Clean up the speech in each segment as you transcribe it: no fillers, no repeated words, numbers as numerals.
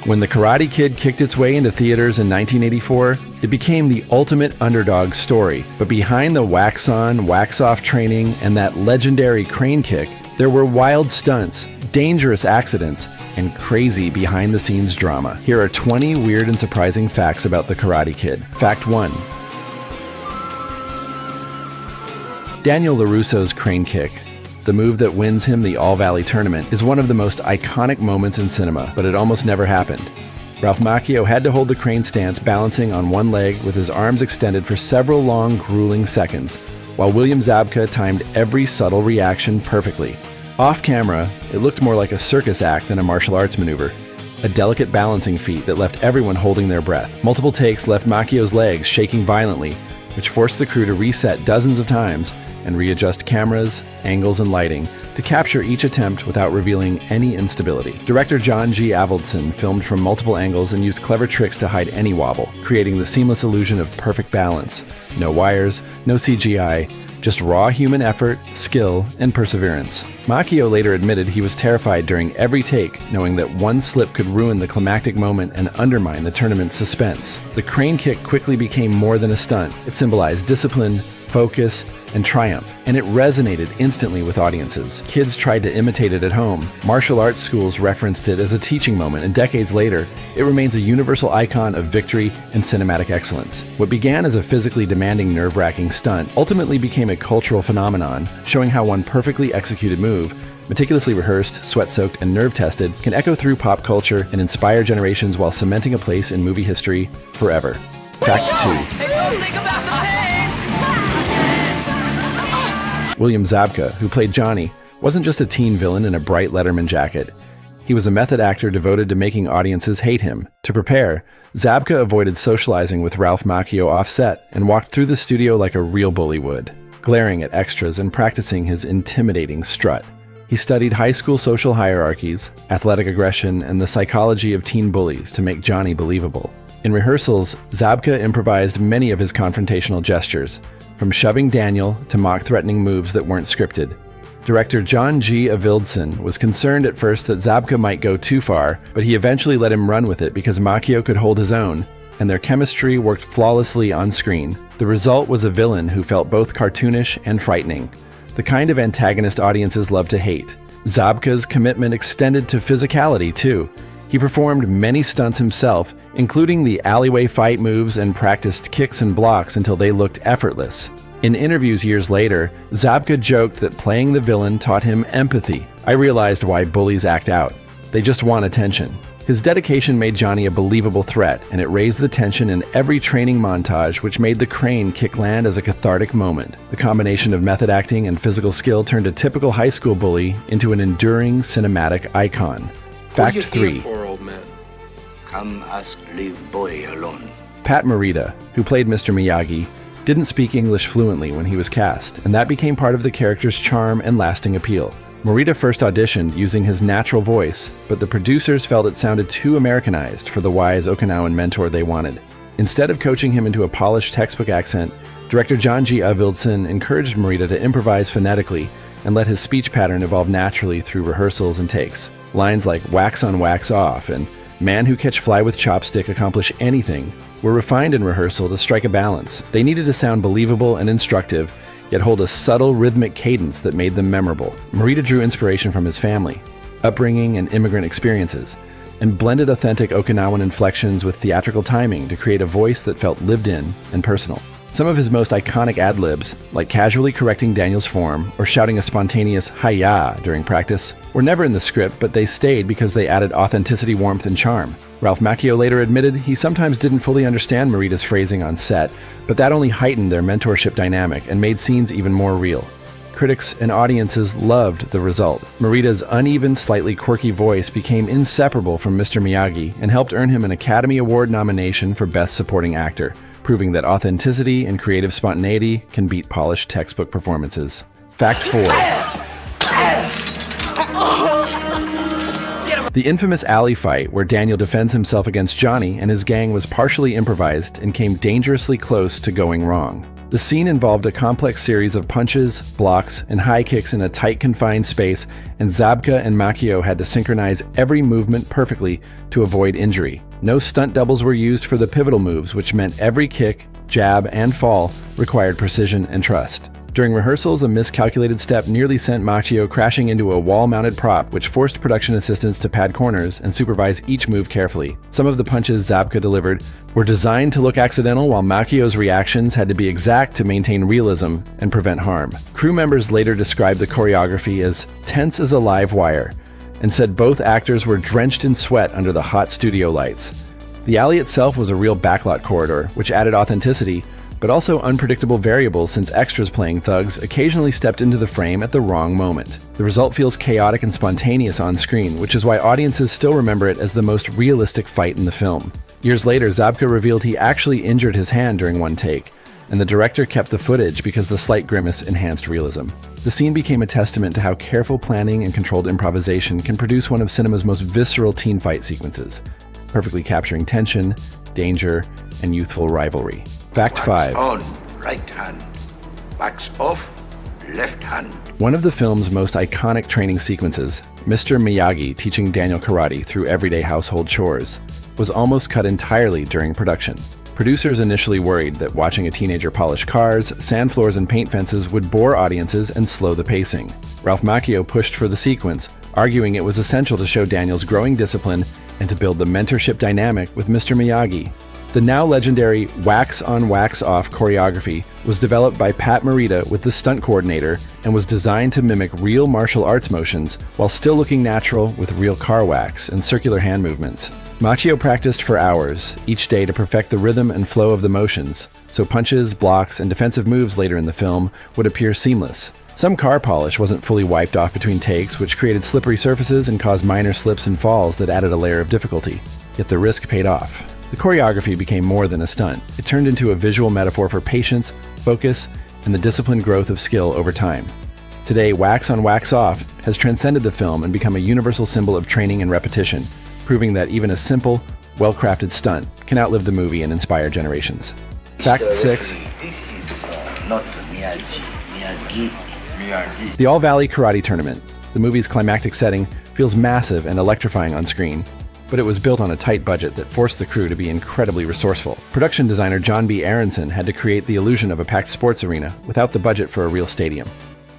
When The Karate Kid kicked its way into theaters in 1984, it became the ultimate underdog story. But behind the wax-on, wax-off training and that legendary crane kick, there were wild stunts, dangerous accidents, and crazy behind-the-scenes drama. Here are 20 weird and surprising facts about The Karate Kid. Fact 1. Daniel LaRusso's crane kick, the move that wins him the All-Valley tournament, is one of the most iconic moments in cinema, but it almost never happened. Ralph Macchio had to hold the crane stance balancing on one leg with his arms extended for several long, grueling seconds, while William Zabka timed every subtle reaction perfectly. Off camera, it looked more like a circus act than a martial arts maneuver, a delicate balancing feat that left everyone holding their breath. Multiple takes left Macchio's legs shaking violently, which forced the crew to reset dozens of times and readjust cameras, angles, and lighting to capture each attempt without revealing any instability. Director John G. Avildsen filmed from multiple angles and used clever tricks to hide any wobble, creating the seamless illusion of perfect balance. No wires, no CGI, just raw human effort, skill, and perseverance. Macchio later admitted he was terrified during every take, knowing that one slip could ruin the climactic moment and undermine the tournament's suspense. The crane kick quickly became more than a stunt. It symbolized discipline, focus, and triumph, and it resonated instantly with audiences. Kids tried to imitate it at home. Martial arts schools referenced it as a teaching moment, and decades later, it remains a universal icon of victory and cinematic excellence. What began as a physically demanding, nerve-wracking stunt ultimately became a cultural phenomenon, showing how one perfectly executed move, meticulously rehearsed, sweat-soaked, and nerve-tested, can echo through pop culture and inspire generations while cementing a place in movie history forever. Fact 2. William Zabka, who played Johnny, wasn't just a teen villain in a bright Letterman jacket. He was a method actor devoted to making audiences hate him. To prepare, Zabka avoided socializing with Ralph Macchio off-set and walked through the studio like a real bully would, glaring at extras and practicing his intimidating strut. He studied high school social hierarchies, athletic aggression, and the psychology of teen bullies to make Johnny believable. In rehearsals, Zabka improvised many of his confrontational gestures, from shoving Daniel to mock-threatening moves that weren't scripted. Director John G. Avildsen was concerned at first that Zabka might go too far, but he eventually let him run with it because Macchio could hold his own, and their chemistry worked flawlessly on screen. The result was a villain who felt both cartoonish and frightening, the kind of antagonist audiences love to hate. Zabka's commitment extended to physicality, too. He performed many stunts himself, including the alleyway fight moves, and practiced kicks and blocks until they looked effortless. In interviews years later, Zabka joked that playing the villain taught him empathy. I realized why bullies act out. They just want attention. His dedication made Johnny a believable threat, and it raised the tension in every training montage, which made the crane kick land as a cathartic moment. The combination of method acting and physical skill turned a typical high school bully into an enduring cinematic icon. Fact 3. Come ask leave boy alone. Pat Morita, who played Mr. Miyagi, didn't speak English fluently when he was cast, and that became part of the character's charm and lasting appeal. Morita first auditioned using his natural voice, but the producers felt it sounded too Americanized for the wise Okinawan mentor they wanted. Instead of coaching him into a polished textbook accent, director John G. Avildsen encouraged Morita to improvise phonetically and let his speech pattern evolve naturally through rehearsals and takes. Lines like wax on, wax off, and man who catch fly with chopstick accomplish anything were refined in rehearsal to strike a balance. They needed to sound believable and instructive, yet hold a subtle rhythmic cadence that made them memorable. Morita drew inspiration from his family, upbringing, and immigrant experiences, and blended authentic Okinawan inflections with theatrical timing to create a voice that felt lived in and personal. Some of his most iconic ad-libs, like casually correcting Daniel's form or shouting a spontaneous "hi-ya" during practice, were never in the script, but they stayed because they added authenticity, warmth, and charm. Ralph Macchio later admitted he sometimes didn't fully understand Morita's phrasing on set, but that only heightened their mentorship dynamic and made scenes even more real. Critics and audiences loved the result. Morita's uneven, slightly quirky voice became inseparable from Mr. Miyagi and helped earn him an Academy Award nomination for Best Supporting Actor, proving that authenticity and creative spontaneity can beat polished textbook performances. Fact 4. The infamous alley fight where Daniel defends himself against Johnny and his gang was partially improvised and came dangerously close to going wrong. The scene involved a complex series of punches, blocks, and high kicks in a tight confined space, and Zabka and Macchio had to synchronize every movement perfectly to avoid injury. No stunt doubles were used for the pivotal moves, which meant every kick, jab, and fall required precision and trust. During rehearsals, a miscalculated step nearly sent Macchio crashing into a wall-mounted prop, which forced production assistants to pad corners and supervise each move carefully. Some of the punches Zabka delivered were designed to look accidental, while Macchio's reactions had to be exact to maintain realism and prevent harm. Crew members later described the choreography as tense as a live wire, and said both actors were drenched in sweat under the hot studio lights. The alley itself was a real backlot corridor, which added authenticity, but also unpredictable variables since extras playing thugs occasionally stepped into the frame at the wrong moment. The result feels chaotic and spontaneous on screen, which is why audiences still remember it as the most realistic fight in the film. Years later, Zabka revealed he actually injured his hand during one take, and the director kept the footage because the slight grimace enhanced realism. The scene became a testament to how careful planning and controlled improvisation can produce one of cinema's most visceral teen fight sequences, perfectly capturing tension, danger, and youthful rivalry. Fact 5. On, right hand. Wax off, left hand. One of the film's most iconic training sequences, Mr. Miyagi teaching Daniel karate through everyday household chores, was almost cut entirely during production. Producers initially worried that watching a teenager polish cars, sand floors, and paint fences would bore audiences and slow the pacing. Ralph Macchio pushed for the sequence, arguing it was essential to show Daniel's growing discipline and to build the mentorship dynamic with Mr. Miyagi. The now legendary wax-on, wax-off choreography was developed by Pat Morita with the stunt coordinator and was designed to mimic real martial arts motions while still looking natural with real car wax and circular hand movements. Macchio practiced for hours each day to perfect the rhythm and flow of the motions, so punches, blocks, and defensive moves later in the film would appear seamless. Some car polish wasn't fully wiped off between takes, which created slippery surfaces and caused minor slips and falls that added a layer of difficulty. Yet the risk paid off. The choreography became more than a stunt. It turned into a visual metaphor for patience, focus, and the disciplined growth of skill over time. Today, wax on, wax off has transcended the film and become a universal symbol of training and repetition, proving that even a simple, well-crafted stunt can outlive the movie and inspire generations. Fact 6. This is not Miyagi. The All-Valley Karate Tournament, the movie's climactic setting, feels massive and electrifying on screen, but it was built on a tight budget that forced the crew to be incredibly resourceful. Production designer John B. Aronson had to create the illusion of a packed sports arena without the budget for a real stadium.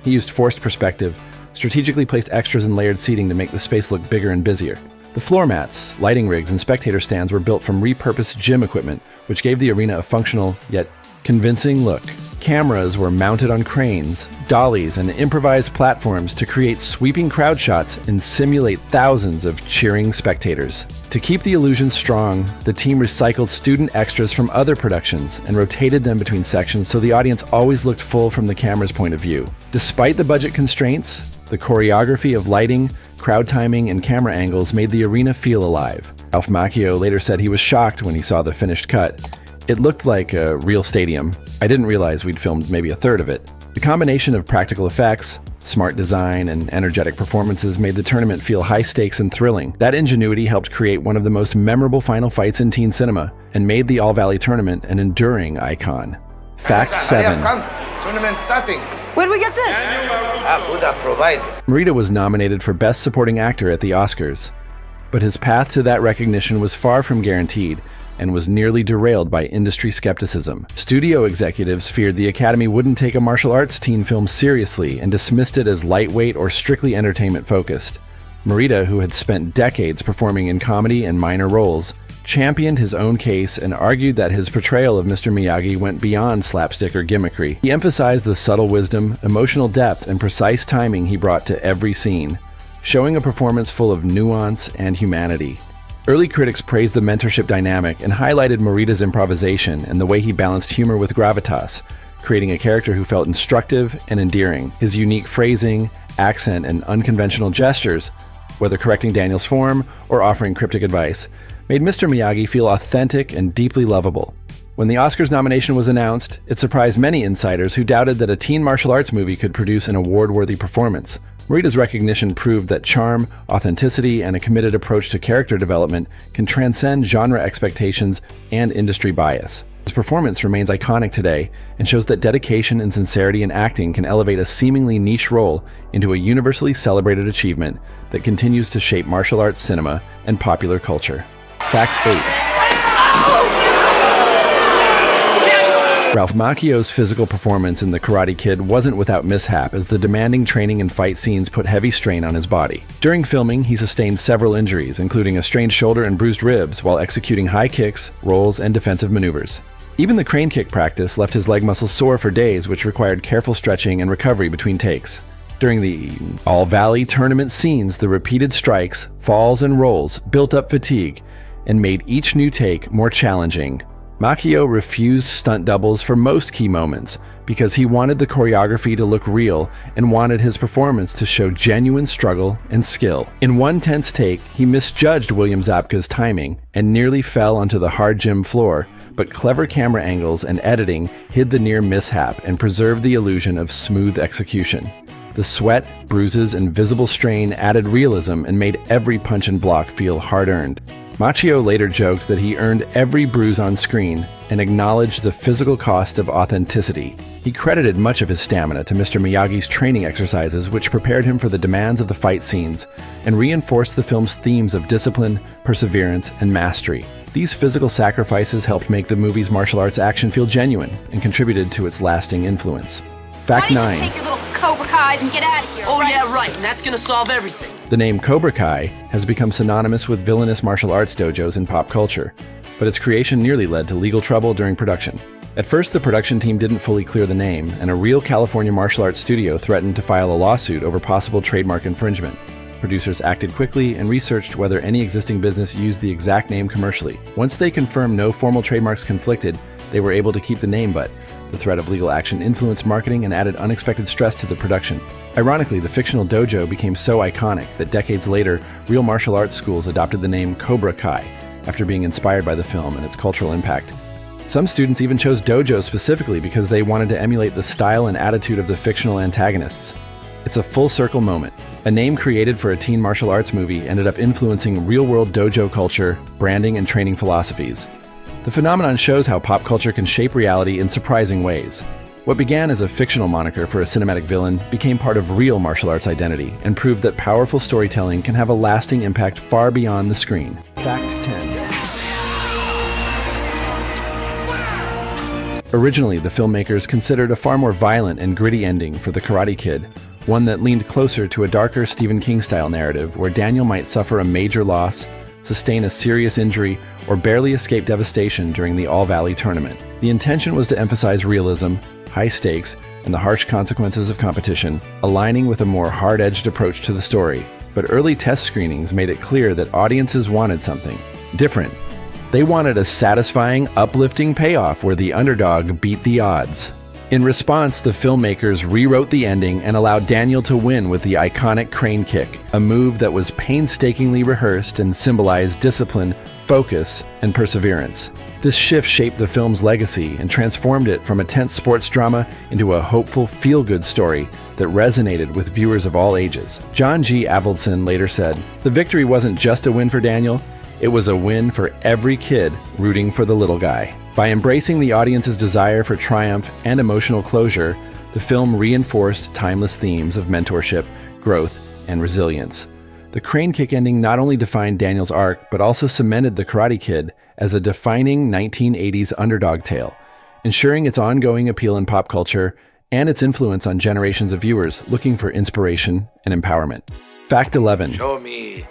He used forced perspective, strategically placed extras and layered seating to make the space look bigger and busier. The floor mats, lighting rigs, and spectator stands were built from repurposed gym equipment, which gave the arena a functional, yet convincing look. Cameras were mounted on cranes, dollies, and improvised platforms to create sweeping crowd shots and simulate thousands of cheering spectators. To keep the illusion strong, the team recycled student extras from other productions and rotated them between sections so the audience always looked full from the camera's point of view. Despite the budget constraints, the choreography of lighting, crowd timing, and camera angles made the arena feel alive. Ralph Macchio later said he was shocked when he saw the finished cut. It looked like a real stadium. I didn't realize we'd filmed maybe a third of it. The combination of practical effects, smart design, and energetic performances made the tournament feel high stakes and thrilling. That ingenuity helped create one of the most memorable final fights in teen cinema and made the All-Valley Tournament an enduring icon. Fact 7. Tournament starting. Where'd we get this? Buddha provided. Morita was nominated for Best Supporting Actor at the Oscars, but his path to that recognition was far from guaranteed and was nearly derailed by industry skepticism. Studio executives feared the Academy wouldn't take a martial arts teen film seriously and dismissed it as lightweight or strictly entertainment-focused. Morita, who had spent decades performing in comedy and minor roles, championed his own case and argued that his portrayal of Mr. Miyagi went beyond slapstick or gimmickry. He emphasized the subtle wisdom, emotional depth, and precise timing he brought to every scene, showing a performance full of nuance and humanity. Early critics praised the mentorship dynamic and highlighted Morita's improvisation and the way he balanced humor with gravitas, creating a character who felt instructive and endearing. His unique phrasing, accent, and unconventional gestures, whether correcting Daniel's form or offering cryptic advice, made Mr. Miyagi feel authentic and deeply lovable. When the Oscars nomination was announced, it surprised many insiders who doubted that a teen martial arts movie could produce an award-worthy performance. Morita's recognition proved that charm, authenticity, and a committed approach to character development can transcend genre expectations and industry bias. His performance remains iconic today and shows that dedication and sincerity in acting can elevate a seemingly niche role into a universally celebrated achievement that continues to shape martial arts cinema and popular culture. Fact 8. Ralph Macchio's physical performance in The Karate Kid wasn't without mishap, as the demanding training and fight scenes put heavy strain on his body. During filming, he sustained several injuries, including a strained shoulder and bruised ribs, while executing high kicks, rolls, and defensive maneuvers. Even the crane kick practice left his leg muscles sore for days, which required careful stretching and recovery between takes. During the All-Valley tournament scenes, the repeated strikes, falls, and rolls built up fatigue and made each new take more challenging. Macchio refused stunt doubles for most key moments because he wanted the choreography to look real and wanted his performance to show genuine struggle and skill. In one tense take, he misjudged William Zabka's timing and nearly fell onto the hard gym floor, but clever camera angles and editing hid the near mishap and preserved the illusion of smooth execution. The sweat, bruises, and visible strain added realism and made every punch and block feel hard-earned. Macchio later joked that he earned every bruise on screen and acknowledged the physical cost of authenticity. He credited much of his stamina to Mr. Miyagi's training exercises, which prepared him for the demands of the fight scenes and reinforced the film's themes of discipline, perseverance, and mastery. These physical sacrifices helped make the movie's martial arts action feel genuine and contributed to its lasting influence. Fact 9. Why don't you take your little Cobra Kais and get out of here? Oh, right? Yeah, right, and that's gonna solve everything. The name Cobra Kai has become synonymous with villainous martial arts dojos in pop culture, but its creation nearly led to legal trouble during production. At first, the production team didn't fully clear the name, and a real California martial arts studio threatened to file a lawsuit over possible trademark infringement. Producers acted quickly and researched whether any existing business used the exact name commercially. Once they confirmed no formal trademarks conflicted, they were able to keep the name, but the threat of legal action influenced marketing and added unexpected stress to the production. Ironically, the fictional dojo became so iconic that decades later, real martial arts schools adopted the name Cobra Kai after being inspired by the film and its cultural impact. Some students even chose dojo specifically because they wanted to emulate the style and attitude of the fictional antagonists. It's a full circle moment. A name created for a teen martial arts movie ended up influencing real-world dojo culture, branding, and training philosophies. The phenomenon shows how pop culture can shape reality in surprising ways. What began as a fictional moniker for a cinematic villain became part of real martial arts identity and proved that powerful storytelling can have a lasting impact far beyond the screen. Fact 10. Originally, the filmmakers considered a far more violent and gritty ending for The Karate Kid, one that leaned closer to a darker Stephen King-style narrative where Daniel might suffer a major loss, sustain a serious injury, or barely escape devastation during the All-Valley tournament. The intention was to emphasize realism, high stakes, and the harsh consequences of competition, aligning with a more hard-edged approach to the story. But early test screenings made it clear that audiences wanted something different. They wanted a satisfying, uplifting payoff where the underdog beat the odds. In response, the filmmakers rewrote the ending and allowed Daniel to win with the iconic crane kick, a move that was painstakingly rehearsed and symbolized discipline, focus, and perseverance. This shift shaped the film's legacy and transformed it from a tense sports drama into a hopeful, feel-good story that resonated with viewers of all ages. John G. Avildsen later said, "The victory wasn't just a win for Daniel, it was a win for every kid rooting for the little guy." By embracing the audience's desire for triumph and emotional closure, the film reinforced timeless themes of mentorship, growth, and resilience. The crane kick ending not only defined Daniel's arc, but also cemented The Karate Kid as a defining 1980s underdog tale, ensuring its ongoing appeal in pop culture and its influence on generations of viewers looking for inspiration and empowerment. Fact 11. Show me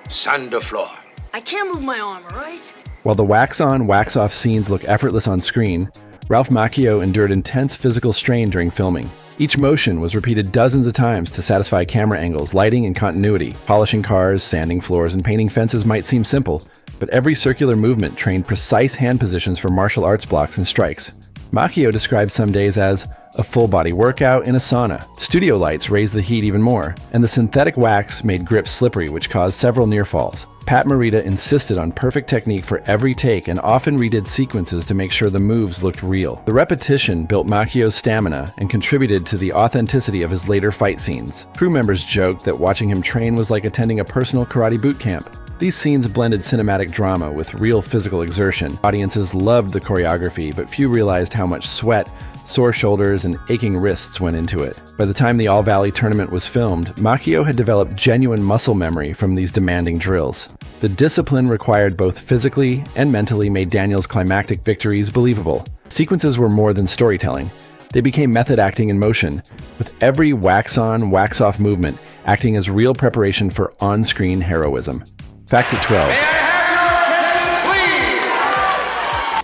sand the floor. I can't move my arm, all right? While the wax-on, wax-off scenes look effortless on screen, Ralph Macchio endured intense physical strain during filming. Each motion was repeated dozens of times to satisfy camera angles, lighting, and continuity. Polishing cars, sanding floors, and painting fences might seem simple, but every circular movement trained precise hand positions for martial arts blocks and strikes. Macchio described some days as a full-body workout in a sauna. Studio lights raised the heat even more, and the synthetic wax made grips slippery, which caused several near falls. Pat Morita insisted on perfect technique for every take and often redid sequences to make sure the moves looked real. The repetition built Macchio's stamina and contributed to the authenticity of his later fight scenes. Crew members joked that watching him train was like attending a personal karate boot camp. These scenes blended cinematic drama with real physical exertion. Audiences loved the choreography, but few realized how much sweat, sore shoulders, and aching wrists went into it. By the time the All-Valley tournament was filmed, Macchio had developed genuine muscle memory from these demanding drills. The discipline required both physically and mentally made Daniel's climactic victories believable. Sequences were more than storytelling. They became method acting in motion, with every wax-on, wax-off movement acting as real preparation for on-screen heroism. Fact at 12.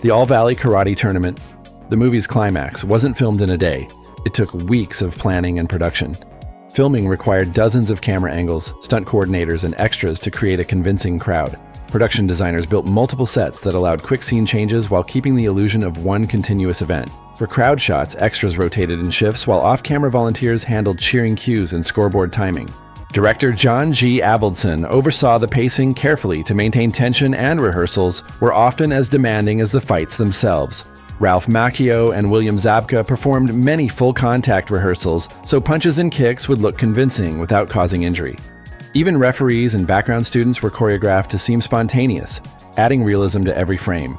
The All-Valley Karate Tournament, the movie's climax, wasn't filmed in a day. It took weeks of planning and production. Filming required dozens of camera angles, stunt coordinators, and extras to create a convincing crowd. Production designers built multiple sets that allowed quick scene changes while keeping the illusion of one continuous event. For crowd shots, extras rotated in shifts while off-camera volunteers handled cheering cues and scoreboard timing. Director John G. Avildsen oversaw the pacing carefully to maintain tension, and rehearsals were often as demanding as the fights themselves. Ralph Macchio and William Zabka performed many full-contact rehearsals so punches and kicks would look convincing without causing injury. Even referees and background students were choreographed to seem spontaneous, adding realism to every frame.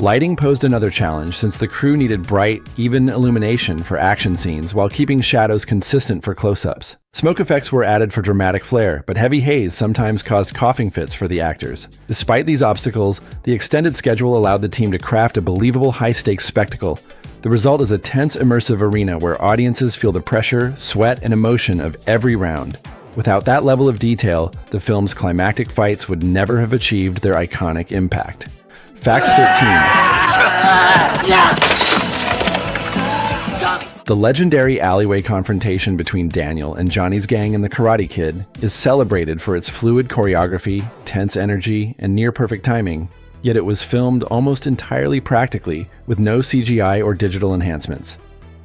Lighting posed another challenge since the crew needed bright, even illumination for action scenes while keeping shadows consistent for close-ups. Smoke effects were added for dramatic flair, but heavy haze sometimes caused coughing fits for the actors. Despite these obstacles, the extended schedule allowed the team to craft a believable high-stakes spectacle. The result is a tense, immersive arena where audiences feel the pressure, sweat, and emotion of every round. Without that level of detail, the film's climactic fights would never have achieved their iconic impact. Fact 13. The legendary alleyway confrontation between Daniel and Johnny's gang and the Karate Kid is celebrated for its fluid choreography, tense energy, and near-perfect timing, yet it was filmed almost entirely practically with no CGI or digital enhancements.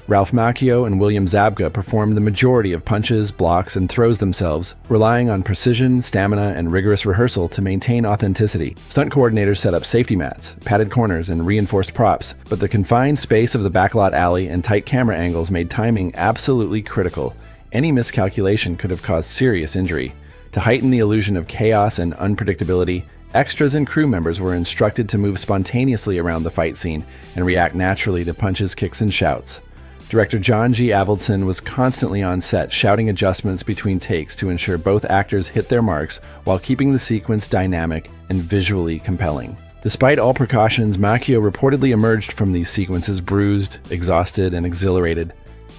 Ralph Macchio and William Zabka performed the majority of punches, blocks, and throws themselves, relying on precision, stamina, and rigorous rehearsal to maintain authenticity. Stunt coordinators set up safety mats, padded corners, and reinforced props, but the confined space of the backlot alley and tight camera angles made timing absolutely critical. Any miscalculation could have caused serious injury. To heighten the illusion of chaos and unpredictability, extras and crew members were instructed to move spontaneously around the fight scene and react naturally to punches, kicks, and shouts. Director John G. Avildsen was constantly on set shouting adjustments between takes to ensure both actors hit their marks while keeping the sequence dynamic and visually compelling. Despite all precautions, Macchio reportedly emerged from these sequences bruised, exhausted, and exhilarated,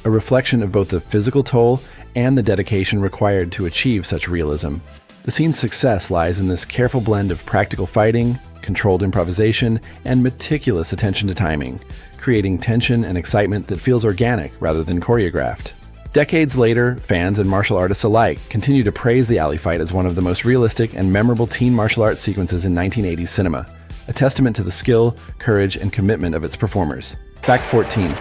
a reflection of both the physical toll and the dedication required to achieve such realism. The scene's success lies in this careful blend of practical fighting, controlled improvisation, and meticulous attention to timing, creating tension and excitement that feels organic rather than choreographed. Decades later, fans and martial artists alike continue to praise the alley fight as one of the most realistic and memorable teen martial arts sequences in 1980s cinema, a testament to the skill, courage, and commitment of its performers. Fact 14.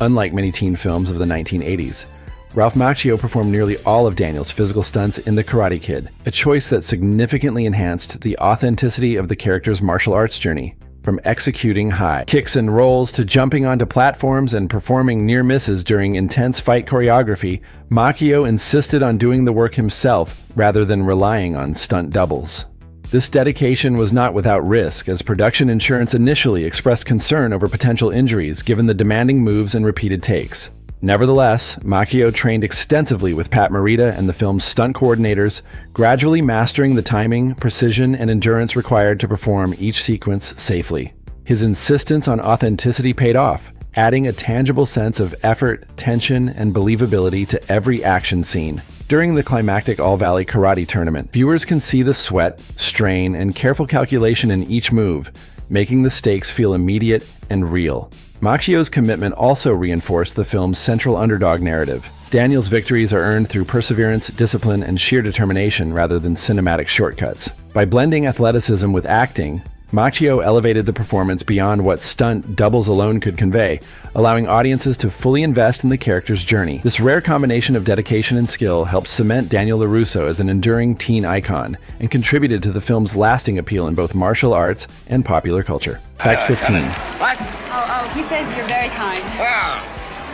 Unlike many teen films of the 1980s, Ralph Macchio performed nearly all of Daniel's physical stunts in The Karate Kid, a choice that significantly enhanced the authenticity of the character's martial arts journey. From executing high kicks and rolls to jumping onto platforms and performing near misses during intense fight choreography, Macchio insisted on doing the work himself rather than relying on stunt doubles. This dedication was not without risk, as production insurance initially expressed concern over potential injuries given the demanding moves and repeated takes. Nevertheless, Macchio trained extensively with Pat Morita and the film's stunt coordinators, gradually mastering the timing, precision, and endurance required to perform each sequence safely. His insistence on authenticity paid off, adding a tangible sense of effort, tension, and believability to every action scene. During the climactic All-Valley Karate Tournament, viewers can see the sweat, strain, and careful calculation in each move, making the stakes feel immediate and real. Macchio's commitment also reinforced the film's central underdog narrative. Daniel's victories are earned through perseverance, discipline, and sheer determination rather than cinematic shortcuts. By blending athleticism with acting, Macchio elevated the performance beyond what stunt doubles alone could convey, allowing audiences to fully invest in the character's journey. This rare combination of dedication and skill helped cement Daniel LaRusso as an enduring teen icon and contributed to the film's lasting appeal in both martial arts and popular culture. Fact 15. What? Oh, he says you're very kind. Well,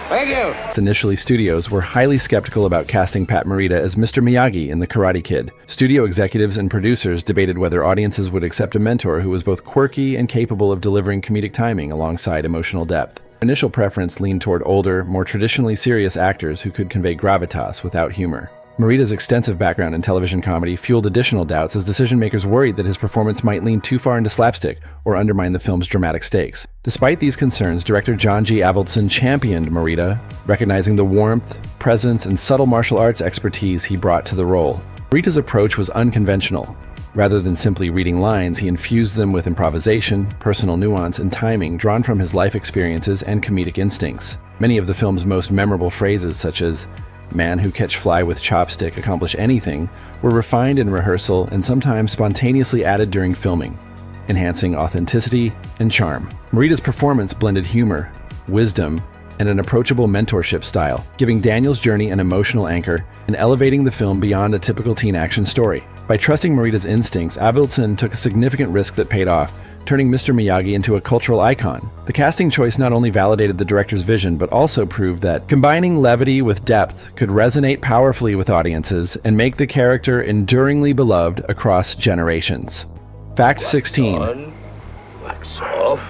Thank you. Initially, studios were highly skeptical about casting Pat Morita as Mr. Miyagi in The Karate Kid. Studio executives and producers debated whether audiences would accept a mentor who was both quirky and capable of delivering comedic timing alongside emotional depth. Initial preference leaned toward older, more traditionally serious actors who could convey gravitas without humor. Morita's extensive background in television comedy fueled additional doubts as decision-makers worried that his performance might lean too far into slapstick or undermine the film's dramatic stakes. Despite these concerns, director John G. Avildsen championed Morita, recognizing the warmth, presence, and subtle martial arts expertise he brought to the role. Morita's approach was unconventional. Rather than simply reading lines, he infused them with improvisation, personal nuance, and timing drawn from his life experiences and comedic instincts. Many of the film's most memorable phrases, such as "Man who catch fly with chopstick accomplish anything," were refined in rehearsal and sometimes spontaneously added during filming, enhancing authenticity and charm. Morita's performance blended humor, wisdom, and an approachable mentorship style, giving Daniel's journey an emotional anchor and elevating the film beyond a typical teen action story. By trusting Morita's instincts, Avildsen took a significant risk that paid off, turning Mr. Miyagi into a cultural icon. The casting choice not only validated the director's vision, but also proved that combining levity with depth could resonate powerfully with audiences and make the character enduringly beloved across generations. Fact 16. On, wax off.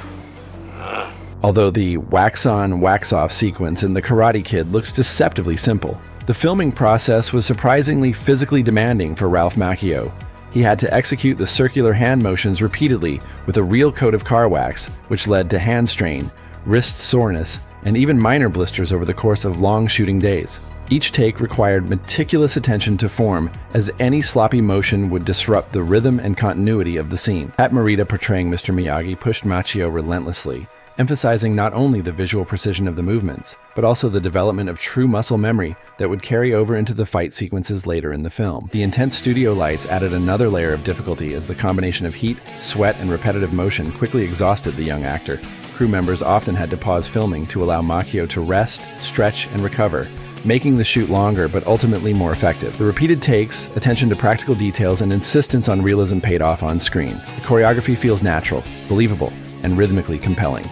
Although the wax-on, wax-off sequence in The Karate Kid looks deceptively simple, the filming process was surprisingly physically demanding for Ralph Macchio. He had to execute the circular hand motions repeatedly with a real coat of car wax, which led to hand strain, wrist soreness, and even minor blisters over the course of long shooting days. Each take required meticulous attention to form, as any sloppy motion would disrupt the rhythm and continuity of the scene. Pat Morita portraying Mr. Miyagi pushed Macchio relentlessly, emphasizing not only the visual precision of the movements, but also the development of true muscle memory that would carry over into the fight sequences later in the film. The intense studio lights added another layer of difficulty as the combination of heat, sweat, and repetitive motion quickly exhausted the young actor. Crew members often had to pause filming to allow Macchio to rest, stretch, and recover, making the shoot longer but ultimately more effective. The repeated takes, attention to practical details, and insistence on realism paid off on screen. The choreography feels natural, believable, and rhythmically compelling.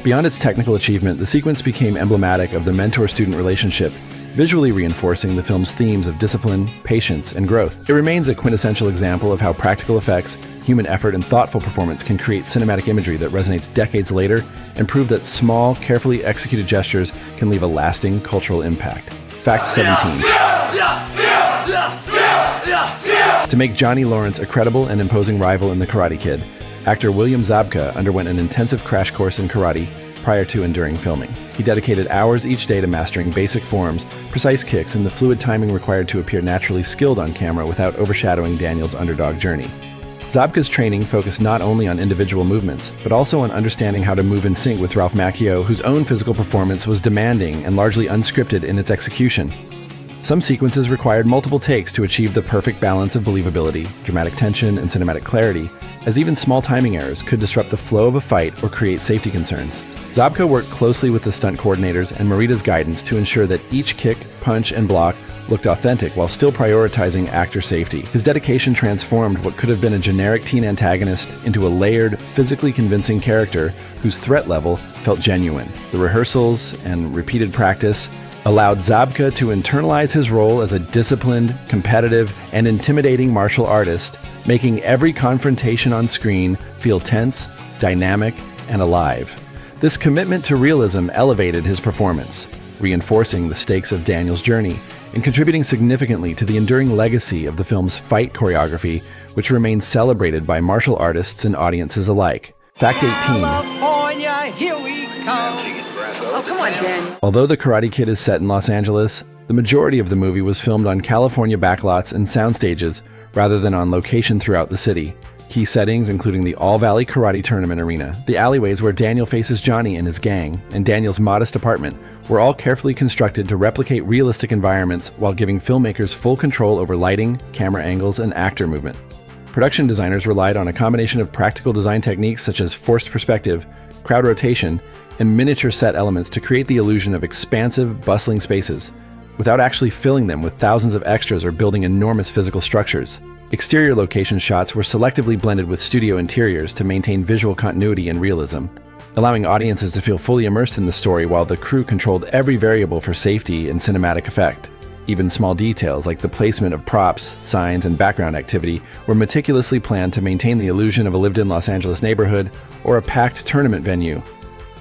Beyond its technical achievement, the sequence became emblematic of the mentor-student relationship, visually reinforcing the film's themes of discipline, patience, and growth. It remains a quintessential example of how practical effects, human effort, and thoughtful performance can create cinematic imagery that resonates decades later and prove that small, carefully executed gestures can leave a lasting cultural impact. Fact 17. To make Johnny Lawrence a credible and imposing rival in The Karate Kid, actor William Zabka underwent an intensive crash course in karate prior to and during filming. He dedicated hours each day to mastering basic forms, precise kicks, and the fluid timing required to appear naturally skilled on camera without overshadowing Daniel's underdog journey. Zabka's training focused not only on individual movements, but also on understanding how to move in sync with Ralph Macchio, whose own physical performance was demanding and largely unscripted in its execution. Some sequences required multiple takes to achieve the perfect balance of believability, dramatic tension, and cinematic clarity, as even small timing errors could disrupt the flow of a fight or create safety concerns. Zabka worked closely with the stunt coordinators and Morita's guidance to ensure that each kick, punch, and block looked authentic while still prioritizing actor safety. His dedication transformed what could have been a generic teen antagonist into a layered, physically convincing character whose threat level felt genuine. The rehearsals and repeated practice allowed Zabka to internalize his role as a disciplined, competitive, and intimidating martial artist, making every confrontation on screen feel tense, dynamic, and alive. This commitment to realism elevated his performance, reinforcing the stakes of Daniel's journey and contributing significantly to the enduring legacy of the film's fight choreography, which remains celebrated by martial artists and audiences alike. Fact 18. California, here we come. Oh, come on, Dan. Although The Karate Kid is set in Los Angeles, the majority of the movie was filmed on California backlots and soundstages rather than on location throughout the city. Key settings including the All-Valley Karate Tournament Arena, the alleyways where Daniel faces Johnny and his gang, and Daniel's modest apartment were all carefully constructed to replicate realistic environments while giving filmmakers full control over lighting, camera angles, and actor movement. Production designers relied on a combination of practical design techniques such as forced perspective, crowd rotation, and miniature set elements to create the illusion of expansive, bustling spaces, without actually filling them with thousands of extras or building enormous physical structures. Exterior location shots were selectively blended with studio interiors to maintain visual continuity and realism. allowing audiences to feel fully immersed in the story while the crew controlled every variable for safety and cinematic effect. Even small details like the placement of props, signs, and background activity were meticulously planned to maintain the illusion of a lived-in Los Angeles neighborhood or a packed tournament venue.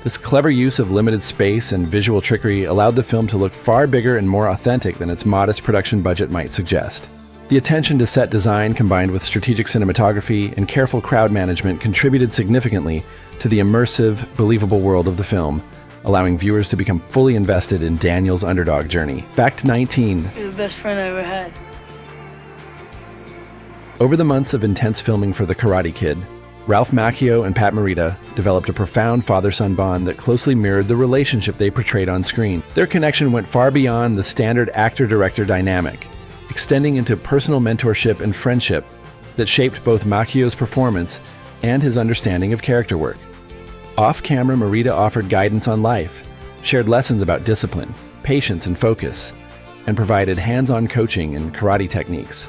This clever use of limited space and visual trickery allowed the film to look far bigger and more authentic than its modest production budget might suggest. The attention to set design combined with strategic cinematography and careful crowd management contributed significantly to the immersive, believable world of the film, allowing viewers to become fully invested in Daniel's underdog journey. Fact 19. You're the best friend I ever had. Over the months of intense filming for The Karate Kid, Ralph Macchio and Pat Morita developed a profound father-son bond that closely mirrored the relationship they portrayed on screen. Their connection went far beyond the standard actor-director dynamic, extending into personal mentorship and friendship that shaped both Macchio's performance and his understanding of character work. Off-camera, Morita offered guidance on life, shared lessons about discipline, patience, and focus, and provided hands-on coaching and karate techniques,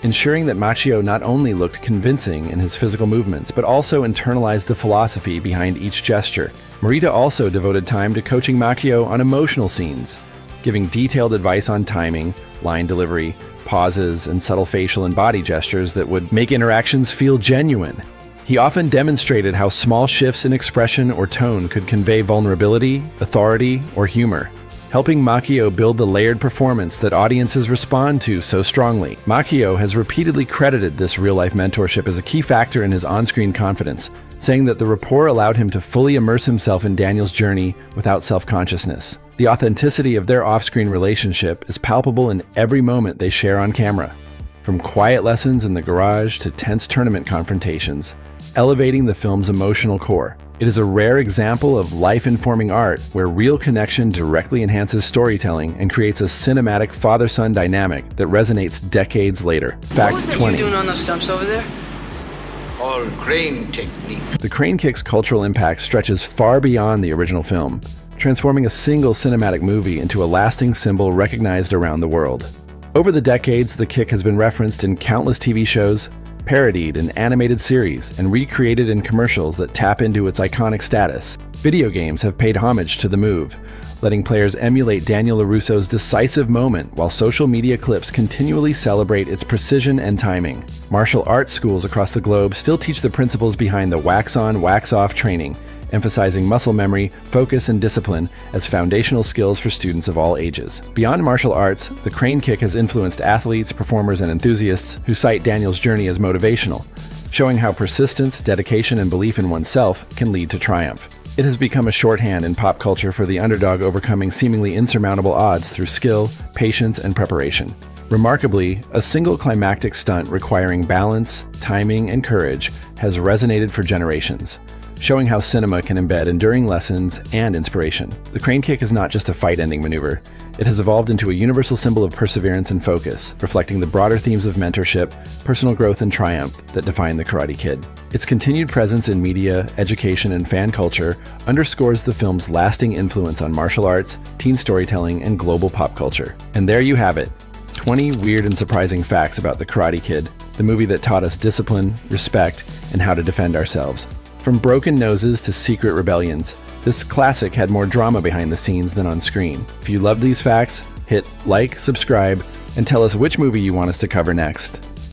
ensuring that Macchio not only looked convincing in his physical movements, but also internalized the philosophy behind each gesture. Morita also devoted time to coaching Macchio on emotional scenes, giving detailed advice on timing, line delivery, pauses, and subtle facial and body gestures that would make interactions feel genuine. He often demonstrated how small shifts in expression or tone could convey vulnerability, authority, or humor, helping Macchio build the layered performance that audiences respond to so strongly. Macchio has repeatedly credited this real-life mentorship as a key factor in his on-screen confidence, saying that the rapport allowed him to fully immerse himself in Daniel's journey without self-consciousness. The authenticity of their off-screen relationship is palpable in every moment they share on camera, from quiet lessons in the garage to tense tournament confrontations, elevating the film's emotional core. It is a rare example of life-informing art where real connection directly enhances storytelling and creates a cinematic father-son dynamic that resonates decades later. Fact 20. What was that you doing on those stumps over there? All crane technique. The crane kick's cultural impact stretches far beyond the original film, transforming a single cinematic movie into a lasting symbol recognized around the world. Over the decades, the kick has been referenced in countless TV shows, parodied in animated series, and recreated in commercials that tap into its iconic status. Video games have paid homage to the move, letting players emulate Daniel LaRusso's decisive moment while social media clips continually celebrate its precision and timing. Martial arts schools across the globe still teach the principles behind the wax-on, wax-off training, emphasizing muscle memory, focus, and discipline as foundational skills for students of all ages. Beyond martial arts, the crane kick has influenced athletes, performers, and enthusiasts who cite Daniel's journey as motivational, showing how persistence, dedication, and belief in oneself can lead to triumph. It has become a shorthand in pop culture for the underdog overcoming seemingly insurmountable odds through skill, patience, and preparation. Remarkably, a single climactic stunt requiring balance, timing, and courage has resonated for generations, showing how cinema can embed enduring lessons and inspiration. The crane kick is not just a fight-ending maneuver. It has evolved into a universal symbol of perseverance and focus, reflecting the broader themes of mentorship, personal growth, and triumph that define The Karate Kid. Its continued presence in media, education, and fan culture underscores the film's lasting influence on martial arts, teen storytelling, and global pop culture. And there you have it, 20 weird and surprising facts about The Karate Kid, the movie that taught us discipline, respect, and how to defend ourselves. From broken noses to secret rebellions, this classic had more drama behind the scenes than on screen. If you love these facts, hit like, subscribe, and tell us which movie you want us to cover next.